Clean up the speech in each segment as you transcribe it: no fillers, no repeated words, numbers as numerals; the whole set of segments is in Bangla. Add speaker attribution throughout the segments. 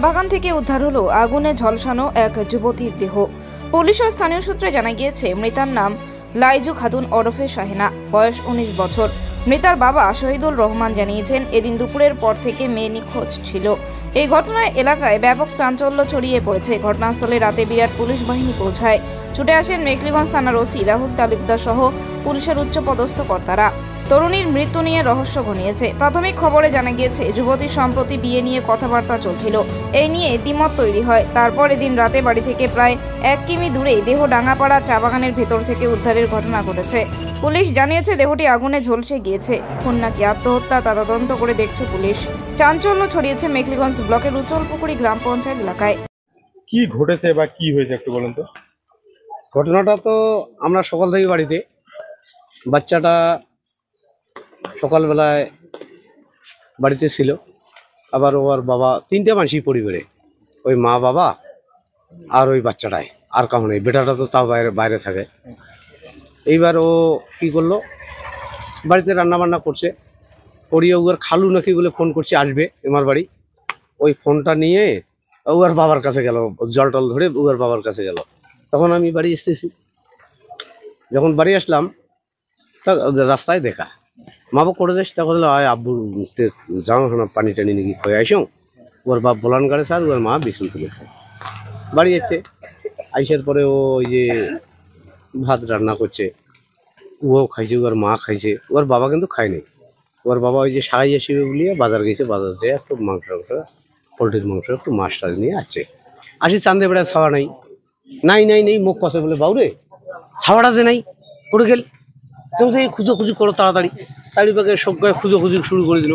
Speaker 1: বাগান থেকে উদ্ধার হলো আগুনে ঝলসানো এক যুবতীর দেহ। পুলিশ ও স্থানীয় সূত্রে জানা গিয়েছে, মৃতার নাম লাইজু খাতুন ওরফে শাহিনা, বয়স 19 বছর। মৃতার বাবা শহীদুল রহমান জানিয়েছেন, এদিন দুপুরের পর থেকে মেয়ে নিখোঁজ ছিল। এই ঘটনায় এলাকায় ব্যাপক চাঞ্চল্য ছড়িয়ে পড়েছে। ঘটনাস্থলে রাতে বিরাট পুলিশ বাহিনী পৌঁছায়। ছুটে আসেন মেখলিগঞ্জ থানার ওসি রাহুল তালুকদার সহ পুলিশের উচ্চপদস্থ কর্তারা। তরুণীর মৃত্যু নিয়ে রহস্য ঘনিয়েছে। প্রাথমিক খবরে জানা গিয়েছে, যুবতীর সম্প্রতি বিয়ে নিয়ে কথাবার্তা চলছিল। এই নিয়ে দ্বিমত তৈরি হয়। তারপর এদিন রাতে বাড়ি থেকে প্রায় 1 কিমি দূরে দেহ ডাঙ্গাপাড়া চা বাগানের ভেতর থেকে উদ্ধারের ঘটনা ঘটেছে। পুলিশ জানিয়েছে, দেহটি আগুনে ঝলসে গিয়েছে। খুন নাকি আত্মহত্যা তা তদন্ত করে দেখছে পুলিশ। চাঞ্চল্য ছড়িয়েছে মেখলিগঞ্জ ব্লকের উচলপুকুরি গ্রাম পঞ্চায়েত এলাকায়।
Speaker 2: কি ঘটেছে বা কি হয়েছে একটু বলুন তো।
Speaker 3: ঘটনাটা তো আমরা সকাল থেকে বাড়িতে, বাচ্চাটা সকালবেলায় বাড়িতে ছিল। আবার ওর বাবা, 3টে মানুষই পরিবারে, ওই মা বাবা আর ওই বাচ্চাটাই, আর কারণ নেই। বেটাটা তো তাও বাইরে থাকে। এইবার ও কি করলো, বাড়িতে রান্না বান্না করছে, করিয়ে ওর খালু নাকি বলে ফোন করছে আসবে আমার বাড়ি। ওই ফোনটা নিয়ে ওর বাবার কাছে গেল, জল টল ধরে ওর বাবার কাছে গেল। তখন আমি বাড়ি এসতেছি। যখন বাড়ি আসলাম, তা রাস্তায় দেখা মা বাবা করে যাস, তখন আয় আব্বু যাও পানি টানি নাকি খয়ে আইসো। ওর বাপ বলান গাড়ে স্যার, ওর মা বিছুন তুলেছে। বাড়ি এসছে, আইসার পরে ও ওই যে ভাত রান্না করছে, ও খাইছে, ওর মা খাইছে, ওর বাবা কিন্তু খায়নি। ওর বাবা ওই যে সাহাই আসবে বলিয়ে বাজার গেছে, বাজার যেয়ে একটু মাংস, পোলট্রির মাংস, একটু মাছ টাছ নিয়ে আসছে। আসি চান্দে বেড়া ছাওয়া নাই, নাই নাই নেই, মুখ কষে বলে বাউরে ছাওয়াটা যে নাই, করে গেল। তুমি সেই খুঁজো করো তাড়াতাড়ি। চারিপাকে সবাই খুঁজো শুরু করে দিল।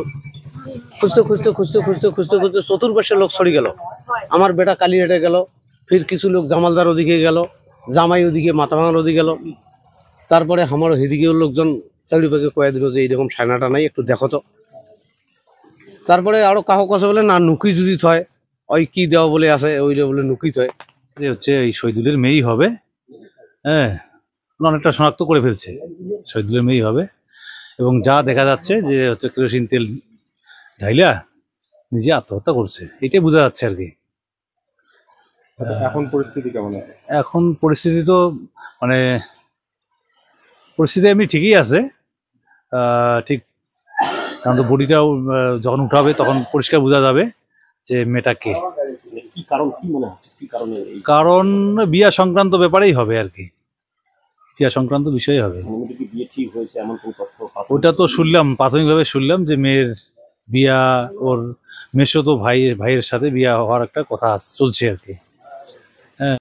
Speaker 3: খুঁজতে চতুর্পাশের লোক সরে গেল। আমার বেটা কালীহাটে গেল, ফির কিছু লোক জামালদার ওদিকে গেল, জামাই ওদিকে, মাথা ভাঙার ওদিকে গেল। তারপরে আমার এদিকেও লোকজন চারিপাকে কয়ে দিল যে এইরকম সায়নাটা নাই, একটু দেখো তো। তারপরে আরো কাহো কাছে বলে না, নুকি যদি থয়, ওই কি দেওয়া বলে আছে, ওইটা বলে নুকি থয়।
Speaker 4: যে হচ্ছে এই শহীদুলের মেয়েই হবে। হ্যাঁ, অনেকটা শনাক্ত করে ফেলছে, শহীদুলের মেয়েই হবে। এবং যা দেখা যাচ্ছে যে হচ্ছে কেরোসিন তেল ঢাইলা নিজে আত্মহত্যা করছে, এটাই বোঝা যাচ্ছে আর কি।
Speaker 2: এখন পরিস্থিতি কেমন আছে?
Speaker 4: এখন পরিস্থিতি তো মানে পরিস্থিতি এমনি ঠিকই আছে, ঠিক। কারণ তো বডিটাও যখন উঠাবে তখন পরিষ্কার বোঝা যাবে যে মেয়েটা কে। কারণ বিয়া সংক্রান্ত ব্যাপারেই হবে আর কি, বিয়া সংক্রান্ত বিষয় হবে। ওটা তো শুনলাম, প্রাথমিকভাবে শুনলাম যে মেয়ের বিয়া, ওর মেসো তো ভাইয়ের সাথে বিয়া হওয়ার একটা কথা চলছে আর কি।